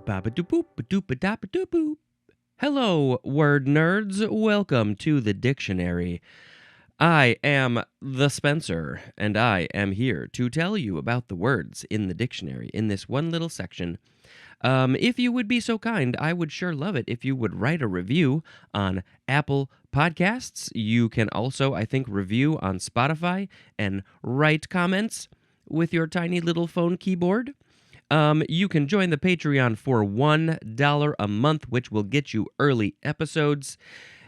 Ba-ba-doop-boop-ba-doop-ba-da-ba-doop-boop. Hello, word nerds. Welcome to the dictionary. I am the Spencer, and I am here to tell you about the words in the dictionary in this one little section. If you would be so kind, I would sure love it if you would write a review on Apple Podcasts. You can also, I think, review on Spotify and write comments with your tiny little phone keyboard. You can join the Patreon for $1 a month, which will get you early episodes.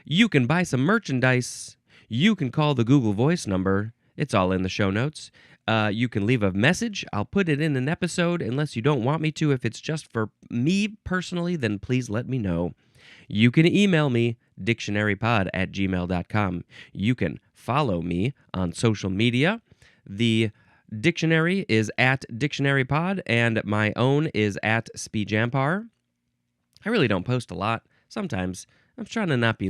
You can buy some merchandise. You can call the Google Voice number. It's all in the show notes. You can leave a message. I'll put it in an episode unless you don't want me to. If it's just for me personally, then please let me know. You can email me, dictionarypod@gmail.com. You can follow me on social media. The dictionary is at dictionarypod, and my own is at speejampar. I really don't post a lot. Sometimes I'm trying to not be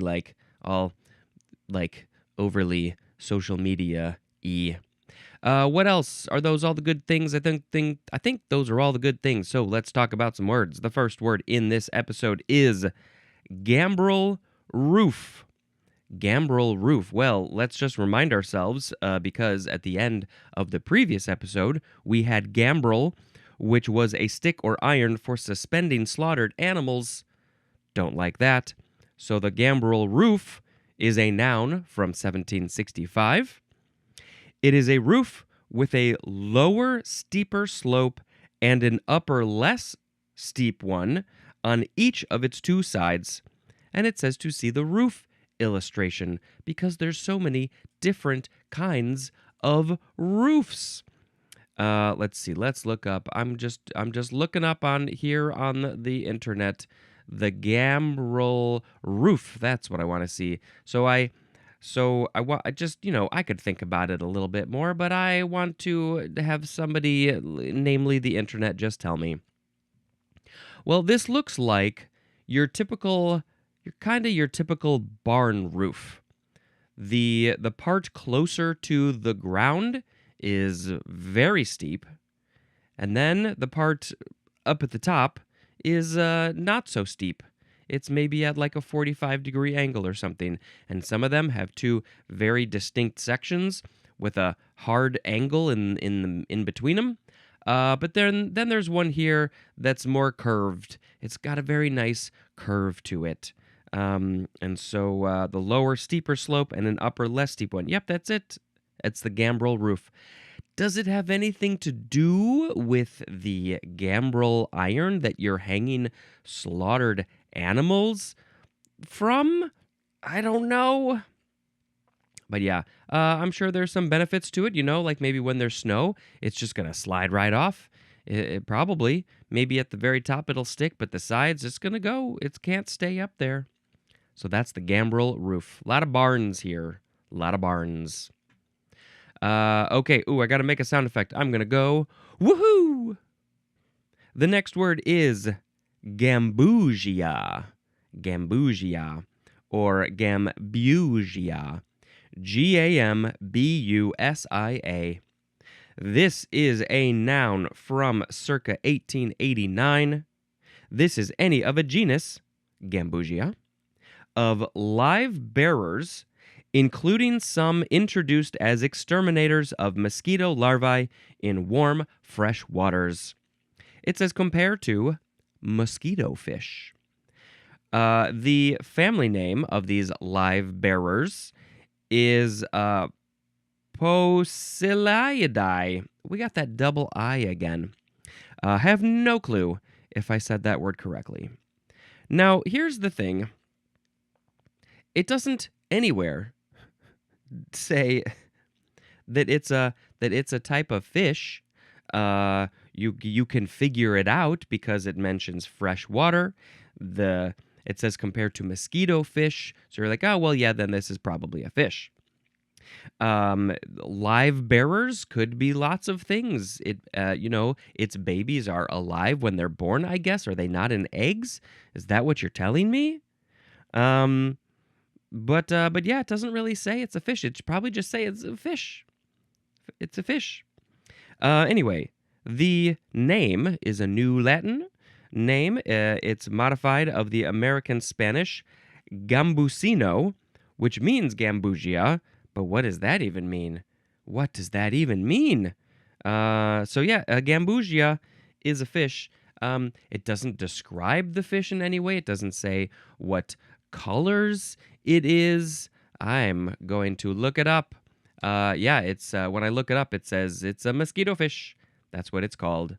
all overly social media-y. What else? Are those all the good things? I think those are all the good things. So let's talk about some words. The first word in this episode is gambrel roof. Gambrel roof. Well, let's just remind ourselves, because at the end of the previous episode, we had gambrel, which was a stick or iron for suspending slaughtered animals. Don't like that. So the gambrel roof is a noun from 1765. It is a roof with a lower, steeper slope and an upper, less steep one on each of its two sides. And it says to see the roof illustration because there's so many different kinds of roofs. Let's see. Let's look up. I'm just looking up on here on the internet the gambrel roof. That's what I want to see. I could think about it a little bit more, but I want to have somebody, namely the internet, just tell me. Well, this looks like your typical barn roof. The part closer to the ground is very steep, and then the part up at the top is not so steep. It's maybe at like a 45-degree angle or something, and some of them have two very distinct sections with a hard angle in between them. But then there's one here that's more curved. It's got a very nice curve to it. And so the lower, steeper slope and an upper, less steep one. Yep, that's it. It's the gambrel roof. Does it have anything to do with the gambrel iron that you're hanging slaughtered animals from? I don't know. But yeah, I'm sure there's some benefits to it, like maybe when there's snow, it's just going to slide right off. It probably. Maybe at the very top it'll stick, but the sides, it's going to go. It can't stay up there. So that's the gambrel roof. A lot of barns here. A lot of barns. Okay. Ooh, I got to make a sound effect. I'm going to go, woohoo! The next word is gambusia. Gambusia. Or gambusia. Gambusia. This is a noun from circa 1889. This is any of a genus, Gambusia, of live bearers, including some introduced as exterminators of mosquito larvae in warm, fresh waters. It's as compared to mosquito fish. The family name of these live bearers is Posilidae. We got that double I again. Have no clue if I said that word correctly. Now, here's the thing. It doesn't anywhere say that it's a type of fish. You can figure it out because it mentions fresh water. It says compared to mosquito fish. So you're like, oh, well, yeah, then this is probably a fish. Live bearers could be lots of things. Its babies are alive when they're born, I guess. Are they not in eggs? Is that what you're telling me? But yeah, it doesn't really say it's a fish. It should probably just say it's a fish. It's a fish. Anyway, the name is a New Latin. name. It's modified of the American Spanish gambusino, which means gambusia. But what does that even mean? What does that even mean? A gambusia is a fish. It doesn't describe the fish in any way. It doesn't say what colors it is. I'm going to look it up. It's when I look it up, it says it's a mosquito fish. That's what it's called.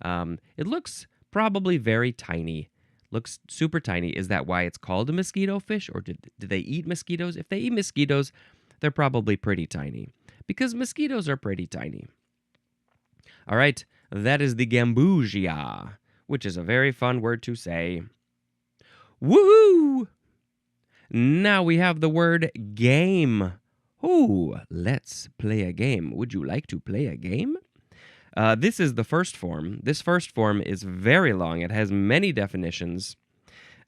It looks probably very tiny. Looks super tiny. Is that why it's called a mosquito fish, or do they eat mosquitoes? If they eat mosquitoes, they're probably pretty tiny, because mosquitoes are pretty tiny. All right, that is the gambusia, which is a very fun word to say. Woohoo! Now we have the word game. Ooh, let's play a game. Would you like to play a game? This is the first form. This first form is very long. It has many definitions.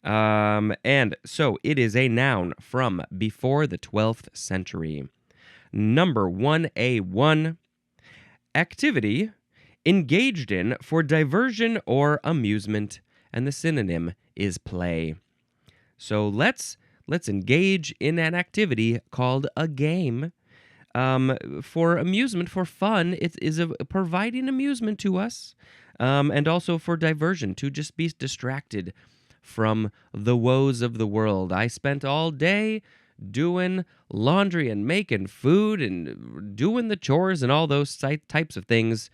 And so it is a noun from before the 12th century. Number 1A1, activity engaged in for diversion or amusement, and the synonym is play. So let's engage in an activity called a game. For amusement, for fun, it is providing amusement to us, and also for diversion, to just be distracted from the woes of the world. I spent all day doing laundry and making food and doing the chores and all those types of things.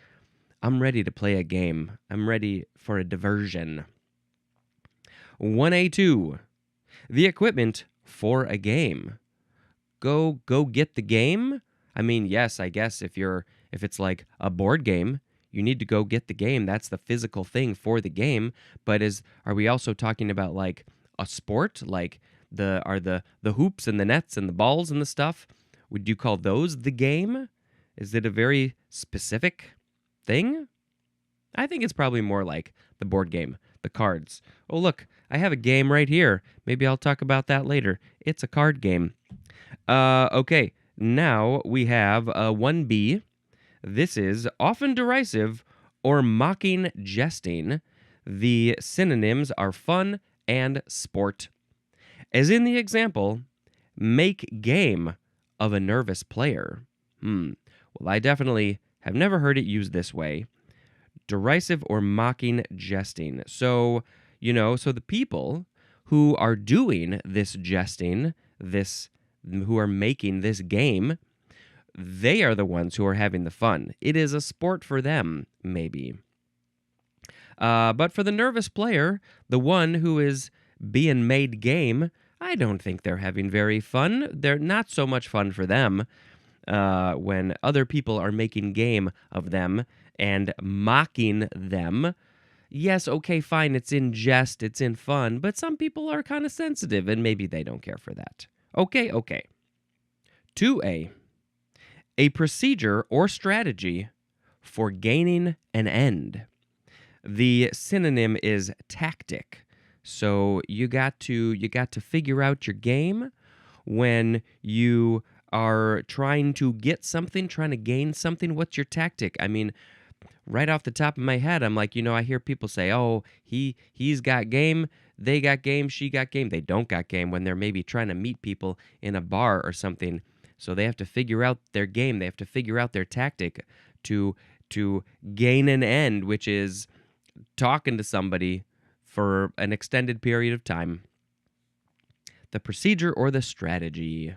I'm ready to play a game. I'm ready for a diversion. 1A2, the equipment for a game. Go get the game? I mean, yes, I guess if it's like a board game, you need to go get the game. That's the physical thing for the game. But are we also talking about like a sport? Like the hoops and the nets and the balls and the stuff? Would you call those the game? Is it a very specific thing? I think it's probably more like the board game, the cards. Oh, look, I have a game right here. Maybe I'll talk about that later. It's a card game. Okay, now we have 1B. This is often derisive or mocking jesting. The synonyms are fun and sport. As in the example, make game of a nervous player. Well, I definitely have never heard it used this way. Derisive or mocking jesting. So the people who are doing this jesting, who are making this game, they are the ones who are having the fun. It is a sport for them, maybe. But for the nervous player, the one who is being made game, I don't think they're having very fun. They're not so much fun for them when other people are making game of them and mocking them. Yes, okay, fine, it's in jest, it's in fun, but some people are kind of sensitive and maybe they don't care for that. Okay. 2A, a procedure or strategy for gaining an end. The synonym is tactic. So you got to figure out your game when you are trying to get something, trying to gain something. What's your tactic? I mean, right off the top of my head, I'm like, I hear people say, oh, he's got game, they got game, she got game. They don't got game when they're maybe trying to meet people in a bar or something. So they have to figure out their game. They have to figure out their tactic to gain an end, which is talking to somebody for an extended period of time. The procedure or the strategy.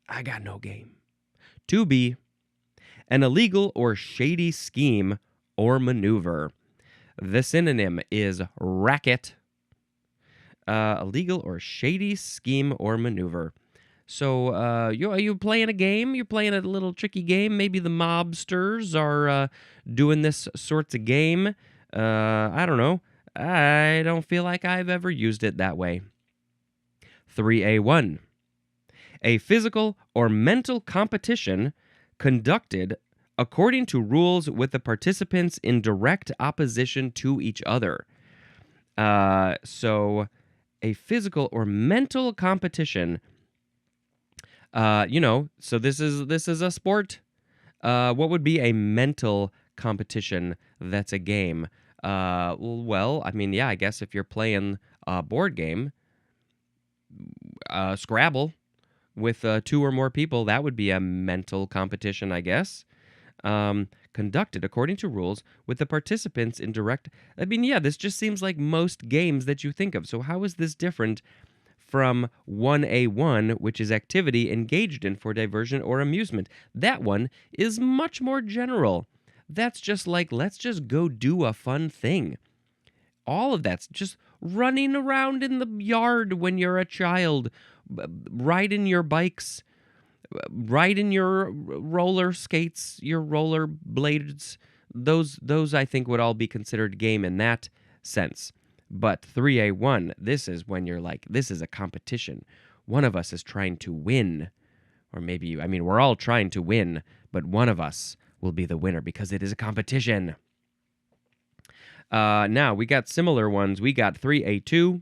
I got no game. 2B, an illegal or shady scheme or maneuver. The synonym is racket. Illegal or shady scheme or maneuver. So, are you playing a game? You're playing a little tricky game. Maybe the mobsters are doing this sorts of game. I don't know. I don't feel like I've ever used it that way. 3A1. A physical or mental competition conducted according to rules with the participants in direct opposition to each other. So a physical or mental competition, so this is a sport. What would be a mental competition that's a game? Well, I mean, yeah, I guess if you're playing a board game, Scrabble with two or more people, that would be a mental competition, I guess. Conducted according to rules with the participants in direct. I mean, yeah, this just seems like most games that you think of. So, how is this different from 1A1, which is activity engaged in for diversion or amusement? That one is much more general. That's just like, let's just go do a fun thing. All of that's just running around in the yard when you're a child, riding your bikes, riding your roller skates, your roller blades. Those I think would all be considered game in that sense. But 3A1, this is when you're like, this is a competition. One of us is trying to win. Or maybe, I mean, we're all trying to win, but one of us will be the winner because it is a competition. Now, we got similar ones. We got 3A2,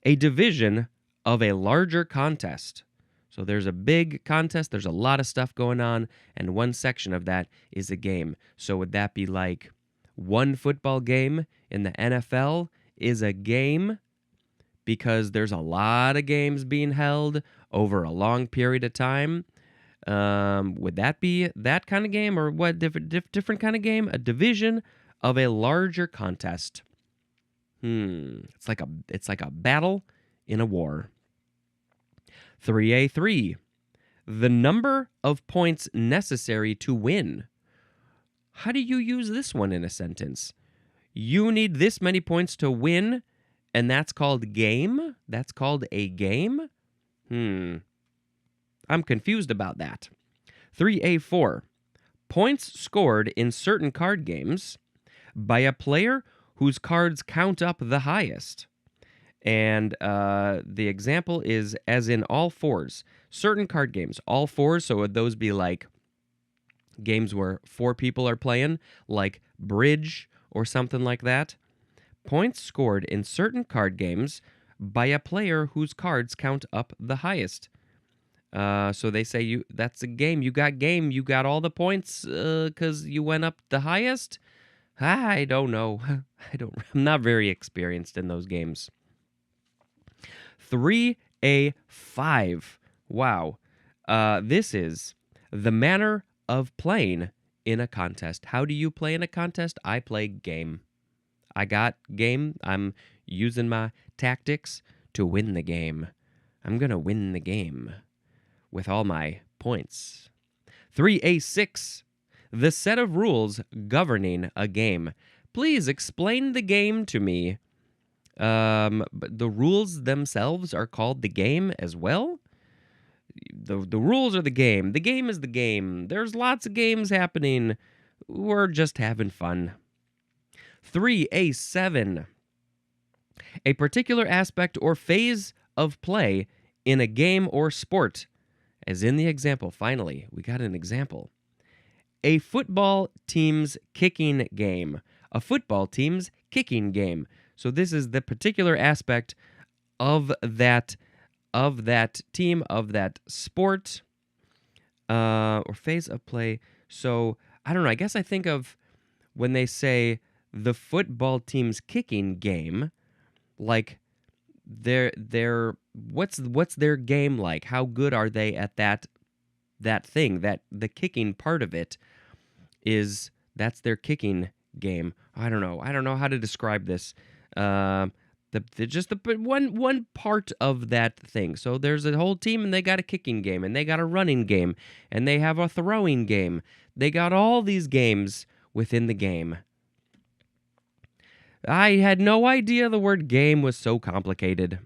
a division of a larger contest. So there's a big contest, there's a lot of stuff going on, and one section of that is a game. So would that be like one football game in the NFL is a game because there's a lot of games being held over a long period of time? Would that be that kind of game, or what different kind of game? A division of a larger contest. It's like a battle in a war. 3A3, the number of points necessary to win. How do you use this one in a sentence? You need this many points to win, and that's called game? That's called a game? I'm confused about that. 3A4, points scored in certain card games by a player whose cards count up the highest. And the example is as in all fours. Certain card games, all fours, so would those be like games where four people are playing, like bridge or something like that? Points scored in certain card games by a player whose cards count up the highest. So they say that's a game. You got all the points because you went up the highest? I don't know. I'm not very experienced in those games. 3A5. Wow. This is the manner of playing in a contest. How do you play in a contest? I play game. I got game. I'm using my tactics to win the game. I'm going to win the game with all my points. 3A6. The set of rules governing a game. Please explain the game to me. But the rules themselves are called the game as well? The rules are the game. The game is the game. There's lots of games happening. We're just having fun. 3A7. A particular aspect or phase of play in a game or sport. As in the example, finally, we got an example. A football team's kicking game. A football team's kicking game. So this is the particular aspect of that team, of that sport, or phase of play. So I don't know. I guess I think of when they say the football team's kicking game, like what's their game like? How good are they at that thing? That the kicking part of it is that's their kicking game. I don't know how to describe this. One part of that thing. So there's a whole team, and they got a kicking game, and they got a running game, and they have a throwing game. They got all these games within the game. I had no idea the word game was so complicated.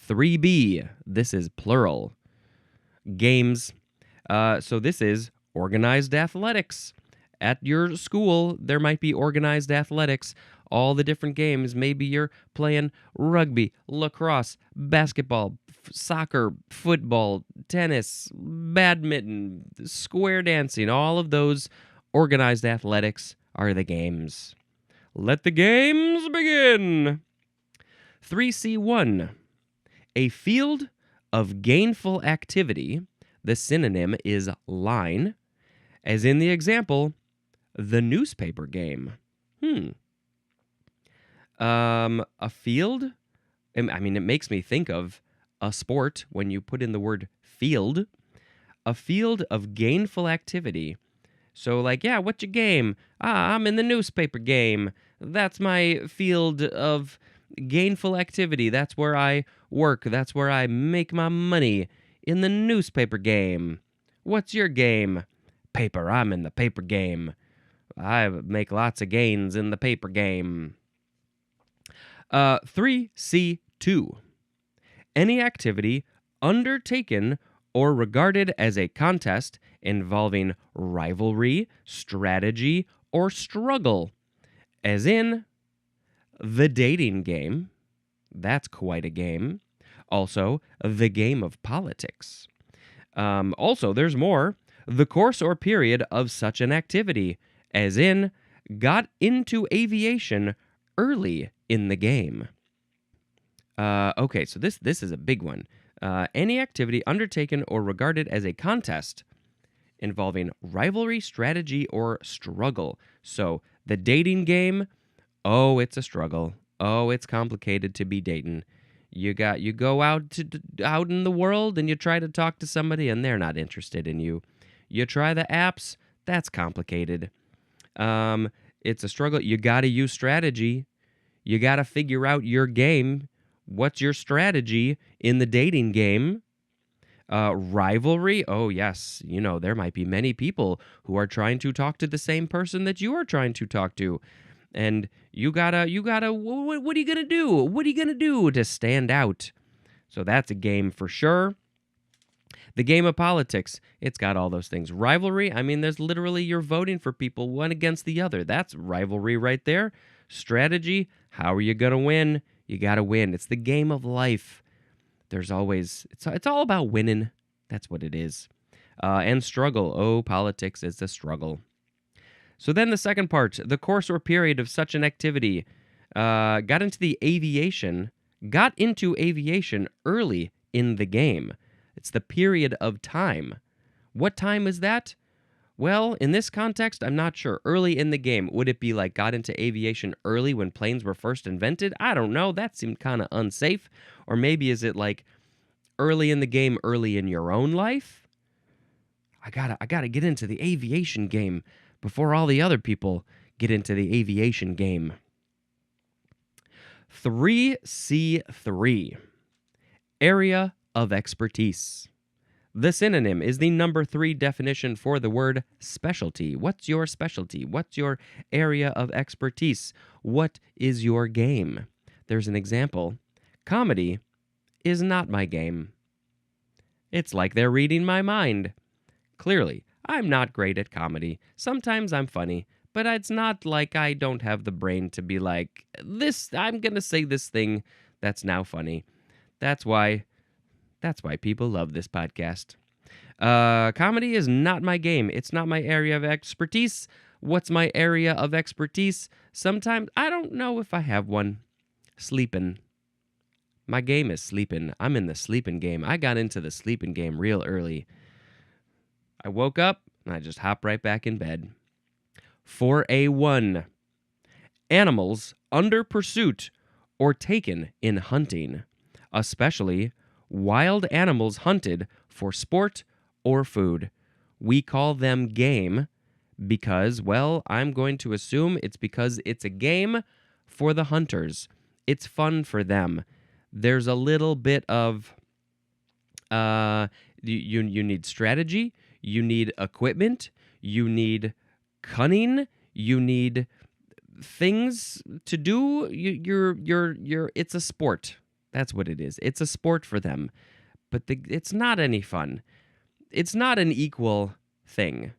3B. This is plural. Games. So this is organized athletics. At your school, there might be organized athletics. All the different games. Maybe you're playing rugby, lacrosse, basketball, soccer, football, tennis, badminton, square dancing. All of those organized athletics are the games. Let the games begin. 3C1. A field of gainful activity. The synonym is line. As in the example, the newspaper game. A field? I mean, it makes me think of a sport when you put in the word field. A field of gainful activity. So, like, yeah, what's your game? I'm in the newspaper game. That's my field of gainful activity. That's where I work. That's where I make my money. In the newspaper game. What's your game? Paper. I'm in the paper game. I make lots of gains in the paper game. 3C2. Any activity undertaken or regarded as a contest involving rivalry, strategy, or struggle. As in, the dating game. That's quite a game. Also, the game of politics. Also, there's more. The course or period of such an activity. As in, got into aviation early in the game. Okay, so this is a big one. Any activity undertaken or regarded as a contest involving rivalry, strategy, or struggle. So the dating game, oh, it's a struggle. Oh, it's complicated to be dating. You go out in the world and you try to talk to somebody and they're not interested in you. You try the apps, that's complicated. It's a struggle. You got to use strategy. You got to figure out your game. What's your strategy in the dating game? Rivalry? Oh, yes. You know, there might be many people who are trying to talk to the same person that you are trying to talk to. And you gotta, what are you gonna do? What are you gonna do to stand out? So that's a game for sure. The game of politics, it's got all those things. Rivalry, I mean, there's literally you're voting for people one against the other. That's rivalry right there. Strategy, how are you gonna win? You gotta win. It's the game of life. There's always, it's all about winning. That's what it is. And struggle. Oh, politics is the struggle. So then the second part, the course or period of such an activity, got into aviation early in the game. It's the period of time. What time is that? Well, in this context, I'm not sure. Early in the game, would it be like got into aviation early when planes were first invented? I don't know. That seemed kind of unsafe. Or maybe is it like early in the game, early in your own life? I gotta get into the aviation game before all the other people get into the aviation game. 3C3. Area of expertise. The synonym is the number 3 definition for the word specialty. What's your specialty? What's your area of expertise? What is your game? There's an example. Comedy is not my game. It's like they're reading my mind. Clearly, I'm not great at comedy. Sometimes I'm funny, but it's not like I don't have the brain to be like, I'm going to say this thing that's now funny. That's why people love this podcast. Comedy is not my game. It's not my area of expertise. What's my area of expertise? Sometimes I don't know if I have one. Sleeping. My game is sleeping. I'm in the sleeping game. I got into the sleeping game real early. I woke up and I just hopped right back in bed. 4A1. Animals under pursuit or taken in hunting, especially wild animals hunted for sport or food. We call them game because, well, I'm going to assume it's because it's a game for the hunters. It's fun for them. There's a little bit of, you need strategy, you need equipment, you need cunning, you need things to do. It's a sport. That's what it is. It's a sport for them, but it's not any fun. It's not an equal thing.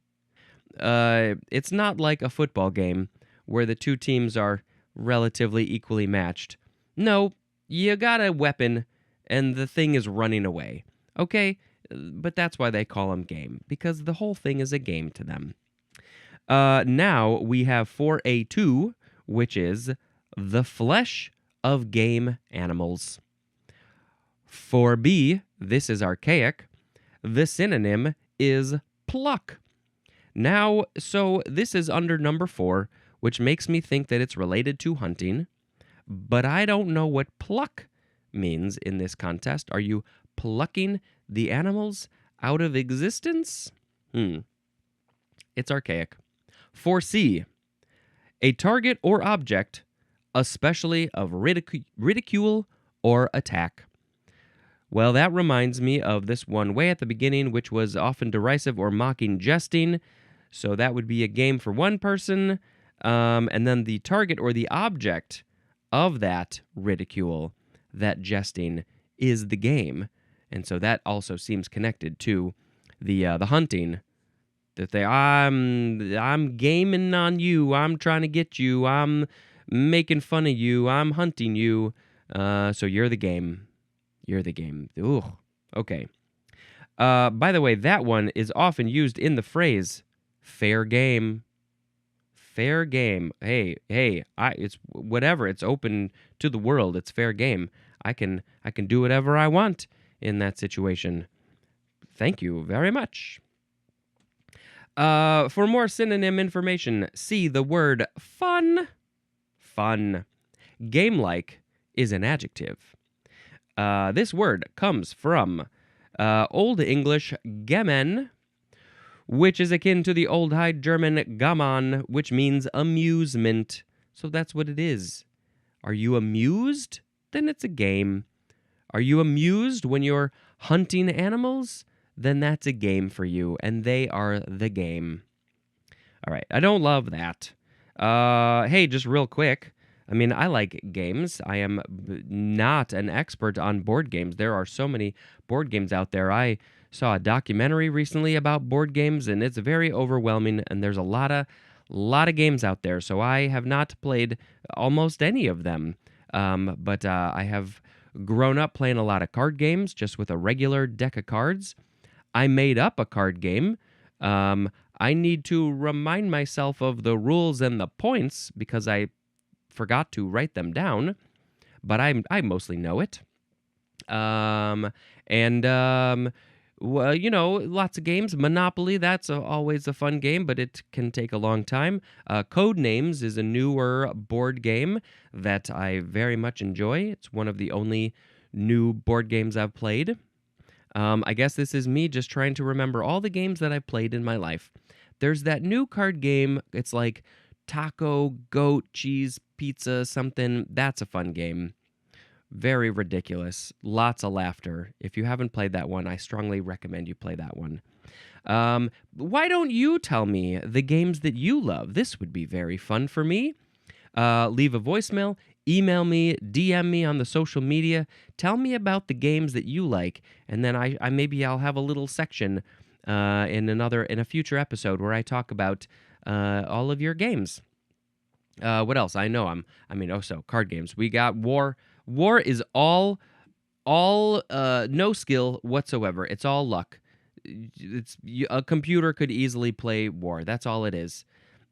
It's not like a football game where the two teams are relatively equally matched. No, you got a weapon and the thing is running away. Okay, but that's why they call them game, because the whole thing is a game to them. Now we have 4A2, which is the flesh of game animals. 4B, this is archaic. The synonym is pluck. Now, so this is under number 4, which makes me think that it's related to hunting. but I don't know what pluck means in this contest. Are you plucking the animals out of existence? It's archaic. 4C, a target or object, especially of ridicule or attack. Well, that reminds me of this one way at the beginning, which was often derisive or mocking jesting. So that would be a game for one person. And then the target or the object of that ridicule, that jesting, is the game. And so that also seems connected to the hunting. That I'm gaming on you. I'm trying to get you. I'm making fun of you. I'm hunting you. So you're the game. You're the game. Ooh, okay. By the way, that one is often used in the phrase "fair game." Fair game. Hey, it's whatever. It's open to the world. It's fair game. I can do whatever I want in that situation. Thank you very much. For more synonym information, see the word fun. Fun. Game-like is an adjective. This word comes from Old English "gemen," which is akin to the Old High German "gammon," which means amusement. So that's what it is. Are you amused? Then it's a game. Are you amused when you're hunting animals? Then that's a game for you, and they are the game. All right, I don't love that. Hey, just real quick. I mean, I like games. I am not an expert on board games. There are so many board games out there. I saw a documentary recently about board games, and it's very overwhelming, and there's a lot of games out there. So I have not played almost any of them. But I have grown up playing a lot of card games just with a regular deck of cards. I made up a card game. I need to remind myself of the rules and the points because I forgot to write them down, but I mostly know it. Well, lots of games. Monopoly, that's always a fun game, but it can take a long time. Codenames is a newer board game that I very much enjoy. It's one of the only new board games I've played. I guess this is me just trying to remember all the games that I've played in my life. There's that new card game. It's like taco, goat, cheese, pizza, something. That's a fun game. Very ridiculous. Lots of laughter. If you haven't played that one, I strongly recommend you play that one. Why don't you tell me the games that you love? This would be very fun for me. Leave a voicemail, email me, DM me on the social media. Tell me about the games that you like, and then I maybe I'll have a little section in a future episode where I talk about all of your games. What else? So card games. We got War. War is all no skill whatsoever. It's all luck. A computer could easily play War. That's all it is.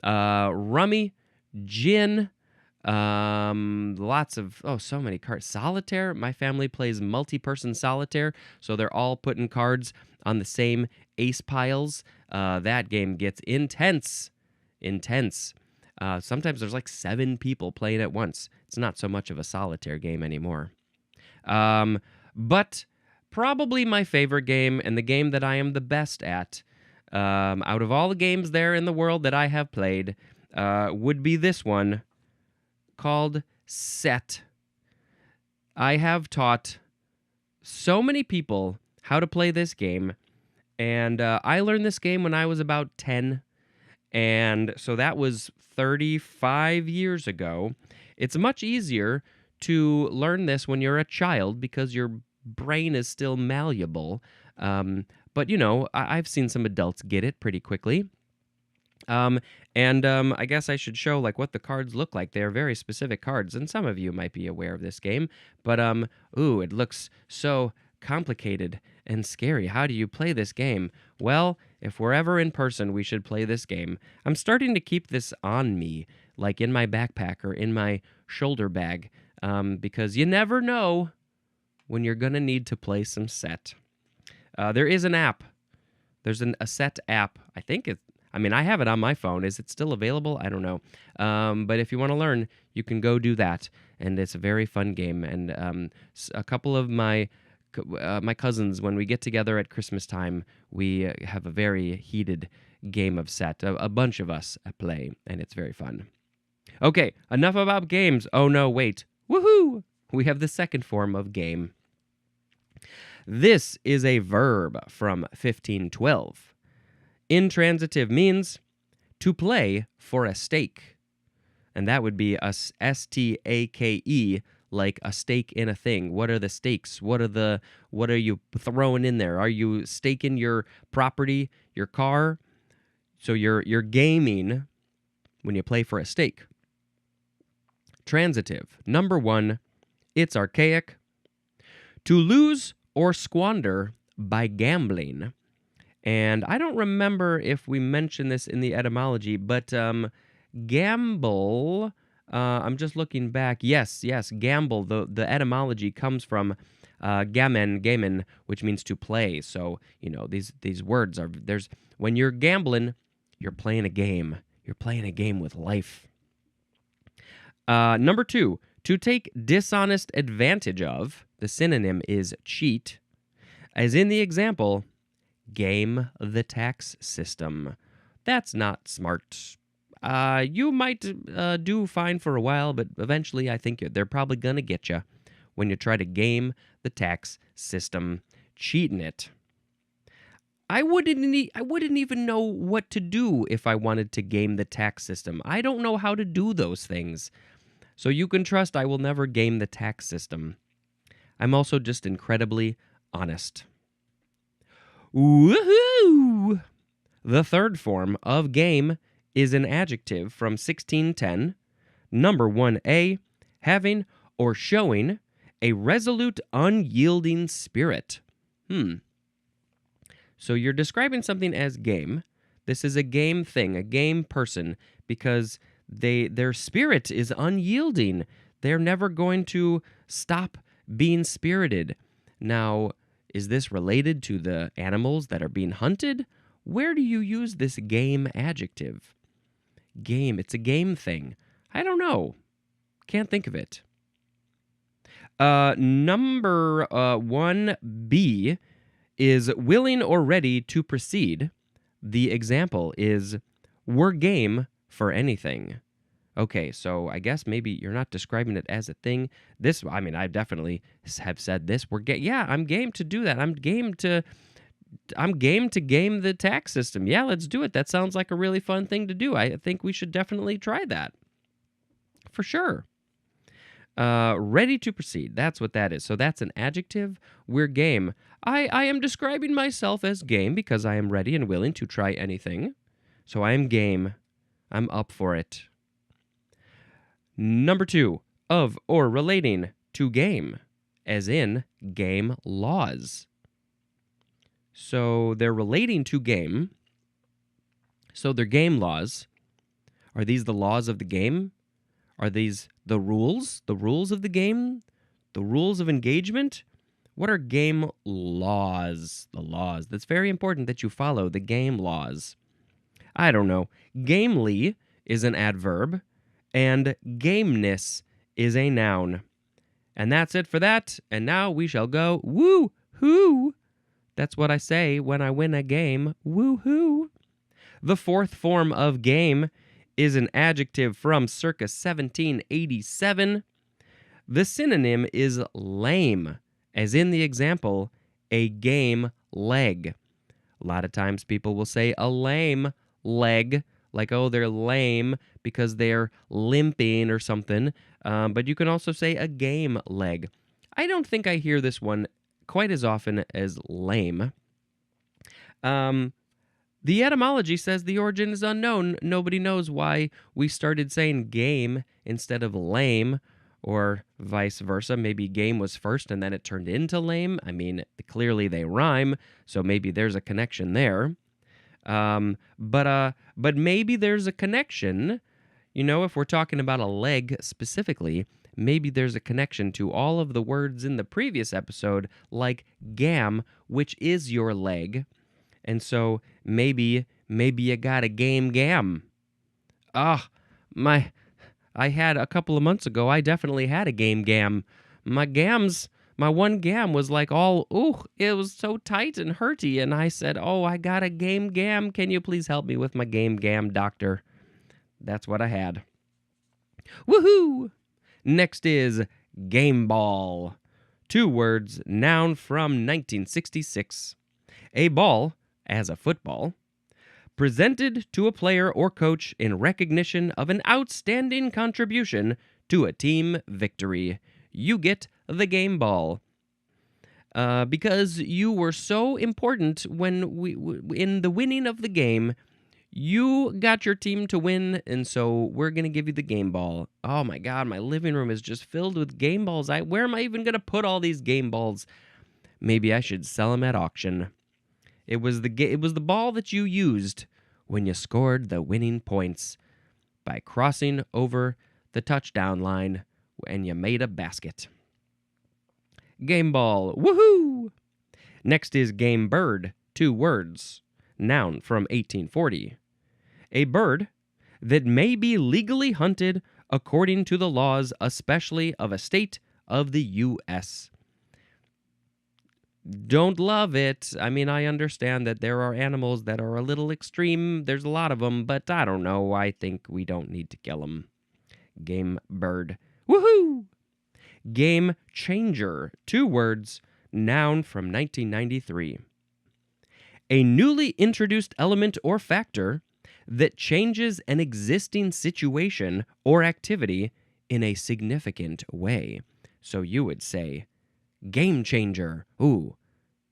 Rummy, gin, so many cards. Solitaire. My family plays multi-person solitaire, so they're all putting cards on the same ace piles. That game gets intense. Sometimes there's like 7 people playing at once. It's not so much of a solitaire game anymore. But probably my favorite game and the game that I am the best at, out of all the games there in the world that I have played, would be this one called Set. I have taught so many people how to play this game, and I learned this game when I was about 10. And so that was 35 years ago. It's much easier to learn this when you're a child because your brain is still malleable. But, I've seen some adults get it pretty quickly. I guess I should show like what the cards look like. They're very specific cards, and some of you might be aware of this game. But, it looks so complicated and scary. How do you play this game? Well, if we're ever in person, we should play this game. I'm starting to keep this on me, like in my backpack or in my shoulder bag, because you never know when you're going to need to play some Set. There is an app. There's a Set app. I think I mean, I have it on my phone. Is it still available? I don't know. But if you want to learn, you can go do that, and it's a very fun game. And a couple of my cousins, when we get together at Christmas time, we have a very heated game of set. A bunch of us play, and it's very fun. Okay, enough about games. Oh no, wait. Woohoo! We have the second form of game. This is a verb from 1512. Intransitive means to play for a stake. And that would be a stake, like a stake in a thing. What are the stakes? What are you throwing in there? Are you staking your property, your car? So you're gaming when you play for a stake. Transitive. Number 1, it's archaic. To lose or squander by gambling. And I don't remember if we mentioned this in the etymology, but gamble, I'm just looking back. Yes, gamble. The etymology comes from gamen, which means to play. So, these words are, when you're gambling, you're playing a game. You're playing a game with life. Number 2, to take dishonest advantage of. The synonym is cheat. As in the example, game the tax system. That's not smart. You might do fine for a while, but eventually I think they're probably going to get you when you try to game the tax system, cheating it. I wouldn't even know what to do if I wanted to game the tax system. I don't know how to do those things. So you can trust I will never game the tax system. I'm also just incredibly honest. Woohoo! The third form of game is an adjective from 1610. Number 1A, having or showing a resolute, unyielding spirit. So you're describing something as game. This is a game thing, a game person, because their spirit is unyielding. They're never going to stop being spirited. Now, is this related to the animals that are being hunted? Where do you use this game adjective? Game, it's a game thing. I don't know. Can't think of it. Number 1B is willing or ready to proceed. The example is, we're game for anything. Okay, so I guess maybe you're not describing it as a thing. I definitely have said this. I'm game to do that. I'm game to game the tax system. Yeah, let's do it. That sounds like a really fun thing to do. I think we should definitely try that. For sure. Ready to proceed. That's what that is. So that's an adjective. We're game. I am describing myself as game because I am ready and willing to try anything. So I am game. I'm up for it. Number 2, of or relating to game, as in game laws. So they're relating to game. So they're game laws. Are these the laws of the game? Are these the rules? The rules of the game? The rules of engagement? What are game laws? The laws. That's very important that you follow the game laws. I don't know. Gamely is an adverb, and gameness is a noun. And that's it for that. And now we shall go woo-hoo. That's what I say when I win a game. Woo-hoo. The fourth form of game is an adjective from circa 1787. The synonym is lame, as in the example, a game leg. A lot of times people will say a lame leg, like, oh, they're lame because they're limping or something. But you can also say a game leg. I don't think I hear this one quite as often as lame. The etymology says the origin is unknown. Nobody knows why we started saying game instead of lame, or vice versa. Maybe game was first and then it turned into lame. I mean, clearly they rhyme, so maybe there's a connection there. But maybe there's a connection, if we're talking about a leg specifically, maybe there's a connection to all of the words in the previous episode, like gam, which is your leg. And so maybe Maybe you got a game gam. Ah, I had a couple of months ago, I definitely had a game gam. My one gam was like it was so tight and hurty. And I said, oh, I got a game gam. Can you please help me with my game gam, doctor? That's what I had. Woohoo! Next is game ball. 2 words, noun from 1966. A ball, as a football, presented to a player or coach in recognition of an outstanding contribution to a team victory. You get the game ball. Because you were so important in the winning of the game, you got your team to win, and so we're going to give you the game ball. Oh my God, my living room is just filled with game balls. Where am I even going to put all these game balls? Maybe I should sell them at auction. It was the ball that you used when you scored the winning points by crossing over the touchdown line and you made a basket. Game ball. Woohoo! Next is game bird. 2 words. Noun from 1840. A bird that may be legally hunted according to the laws, especially of a state of the U.S. Don't love it. I mean, I understand that there are animals that are a little extreme. There's a lot of them, but I don't know. I think we don't need to kill them. Game bird. Woohoo! Game changer. 2 words. Noun from 1993. A newly introduced element or factor that changes an existing situation or activity in a significant way. So you would say, game changer. Ooh,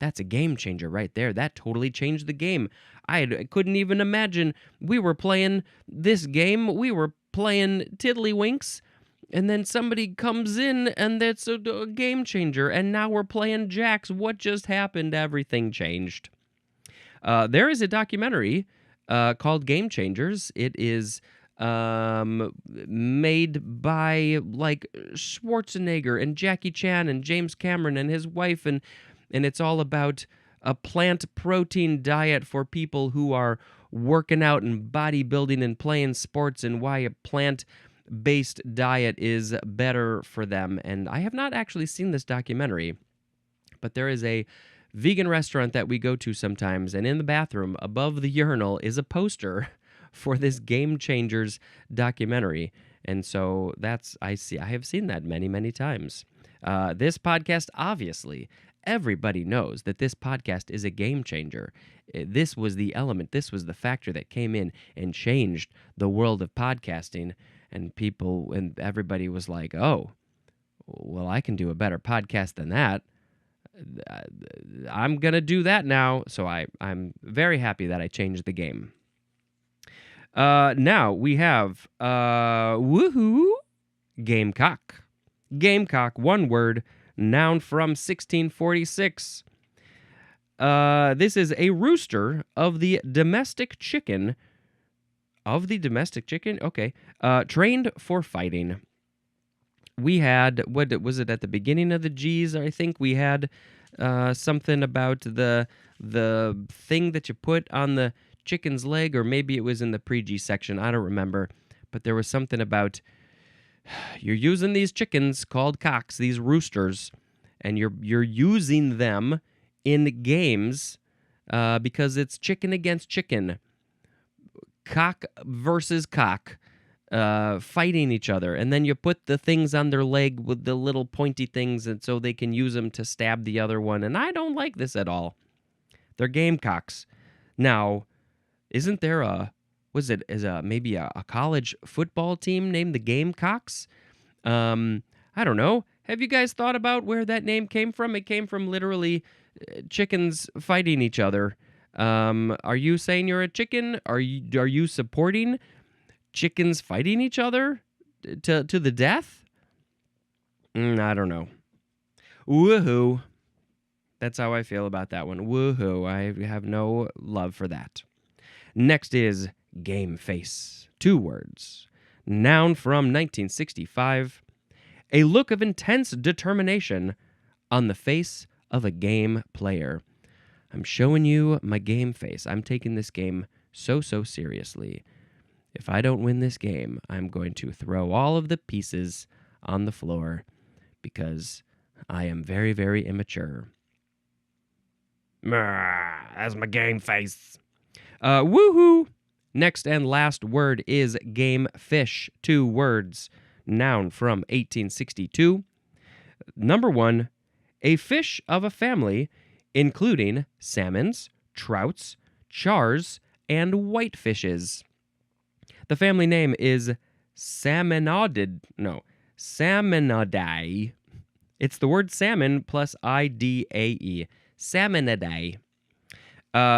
that's a game changer right there. That totally changed the game. I couldn't even imagine. We were playing this game. We were playing Tiddlywinks. And then somebody comes in and that's a game changer. And now we're playing jacks. What just happened? Everything changed. There is a documentary called Game Changers. It is made by like Schwarzenegger and Jackie Chan and James Cameron and his wife, and it's all about a plant protein diet for people who are working out and bodybuilding and playing sports, and why a plant-based diet is better for them. And I have not actually seen this documentary, but there is a vegan restaurant that we go to sometimes, and in the bathroom above the urinal is a poster for this Game Changers documentary. And so I have seen that many, many times. This podcast, obviously, everybody knows that this podcast is a game changer. This was the element, this was the factor that came in and changed the world of podcasting, and everybody was like, oh, well, I can do a better podcast than that. I'm going to do that now. So I'm very happy that I changed the game. Now we have, woohoo, gamecock. Gamecock, 1 word, noun from 1646. This is a rooster of the domestic chicken. Okay. Trained for fighting. We had, what was it at the beginning of the G's? I think we had something about the thing that you put on the chicken's leg, or maybe it was in the pre-G section. I don't remember. But there was something about you're using these chickens called cocks, these roosters, and you're using them in games because it's chicken against chicken. Cock versus cock. Fighting each other, and then you put the things on their leg with the little pointy things, and so they can use them to stab the other one. And I don't like this at all. They're gamecocks. Now, isn't there maybe a college football team named the Gamecocks? I don't know. Have you guys thought about where that name came from? It came from literally chickens fighting each other. Are you saying you're a chicken? Are you supporting chickens fighting each other to the death? I don't know. Woohoo. That's how I feel about that one. Woohoo. I have no love for that. Next is game face. 2 words. Noun from 1965. A look of intense determination on the face of a game player. I'm showing you my game face. I'm taking this game so seriously. If I don't win this game, I'm going to throw all of the pieces on the floor because I am very, very immature. That's my game face. Woohoo! Next and last word is game fish. 2 words. Noun from 1862. Number 1, a fish of a family including salmons, trouts, chars, and whitefishes. The family name is Salmonidae. It's the word salmon plus IDAE. Salmonidae.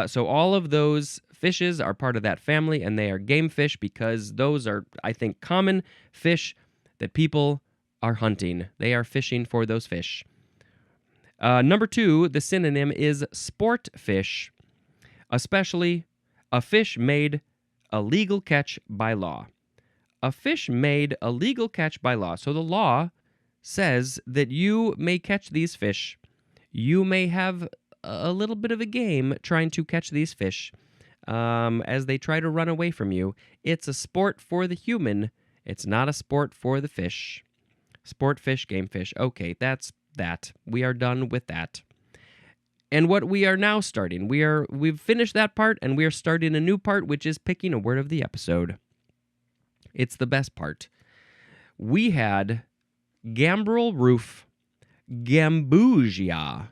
So all of those fishes are part of that family, and they are game fish because those are, I think, common fish that people are hunting. They are fishing for those fish. Number 2, the synonym is sport fish, especially a fish made a legal catch by law. A fish made a legal catch by law. So the law says that you may catch these fish. You may have a little bit of a game trying to catch these fish as they try to run away from you. It's a sport for the human. It's not a sport for the fish. Sport fish, game fish. Okay, that's that. We are done with that. And what we are now starting, we've finished that part, and we are starting a new part, which is picking a word of the episode. It's the best part. We had gambrel roof, gambusia,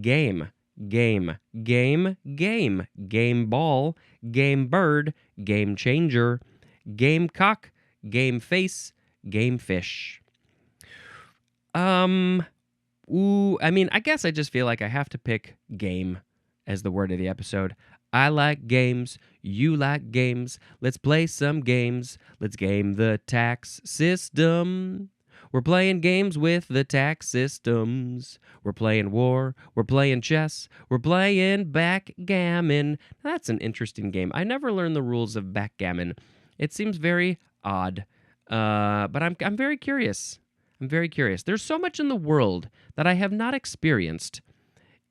game ball, game bird, game changer, gamecock, game face, game fish. I guess I just feel like I have to pick game as the word of the episode. I like games. You like games. Let's play some games. Let's game the tax system. We're playing games with the tax systems. We're playing war. We're playing chess. We're playing backgammon. That's an interesting game. I never learned the rules of backgammon. It seems very odd, but I'm very curious. I'm very curious. There's so much in the world that I have not experienced,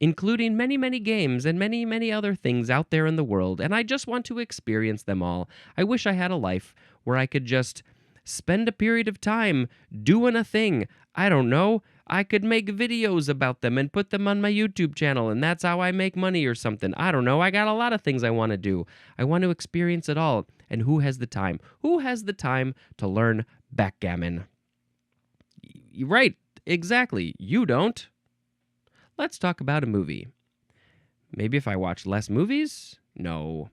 including many, many games and many, many other things out there in the world, and I just want to experience them all. I wish I had a life where I could just spend a period of time doing a thing. I don't know. I could make videos about them and put them on my YouTube channel, and that's how I make money or something. I don't know. I got a lot of things I want to do. I want to experience it all. And who has the time? Who has the time to learn backgammon? Right, exactly. You don't. Let's talk about a movie. Maybe if I watch less movies? No.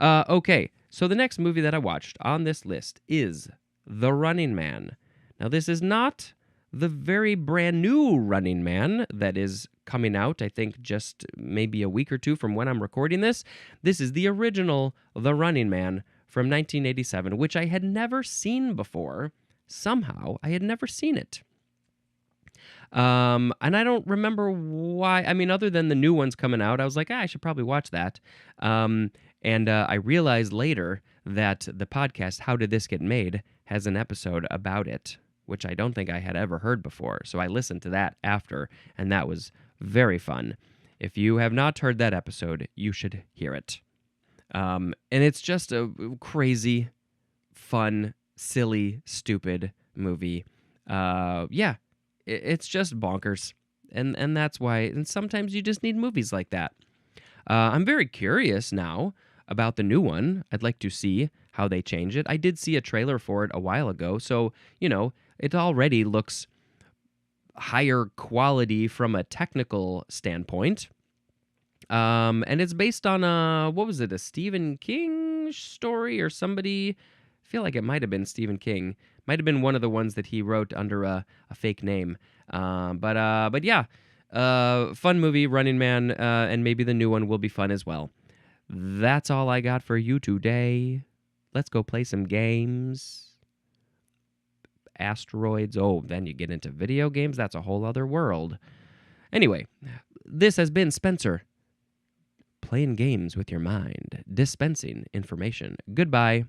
Okay, so the next movie that I watched on this list is The Running Man. Now, this is not the very brand new Running Man that is coming out, I think, just maybe a week or two from when I'm recording this. This is the original The Running Man from 1987, which I had never seen before. Somehow, I had never seen it. And I don't remember why. I mean, other than the new ones coming out, I was like, I should probably watch that. And I realized later that the podcast, How Did This Get Made, has an episode about it, which I don't think I had ever heard before. So I listened to that after, and that was very fun. If you have not heard that episode, you should hear it. And it's just a crazy, fun, silly, stupid movie. It's just bonkers. And that's why, and sometimes you just need movies like that. I'm very curious now about the new one. I'd like to see how they change it. I did see a trailer for it a while ago, so, it already looks higher quality from a technical standpoint. And it's based on a Stephen King story or somebody? I feel like it might have been Stephen King. Might have been one of the ones that he wrote under a fake name. But yeah, fun movie, Running Man, and maybe the new one will be fun as well. That's all I got for you today. Let's go play some games. Asteroids. Oh, then you get into video games. That's a whole other world. Anyway, this has been Spencer. Playing games with your mind. Dispensing information. Goodbye.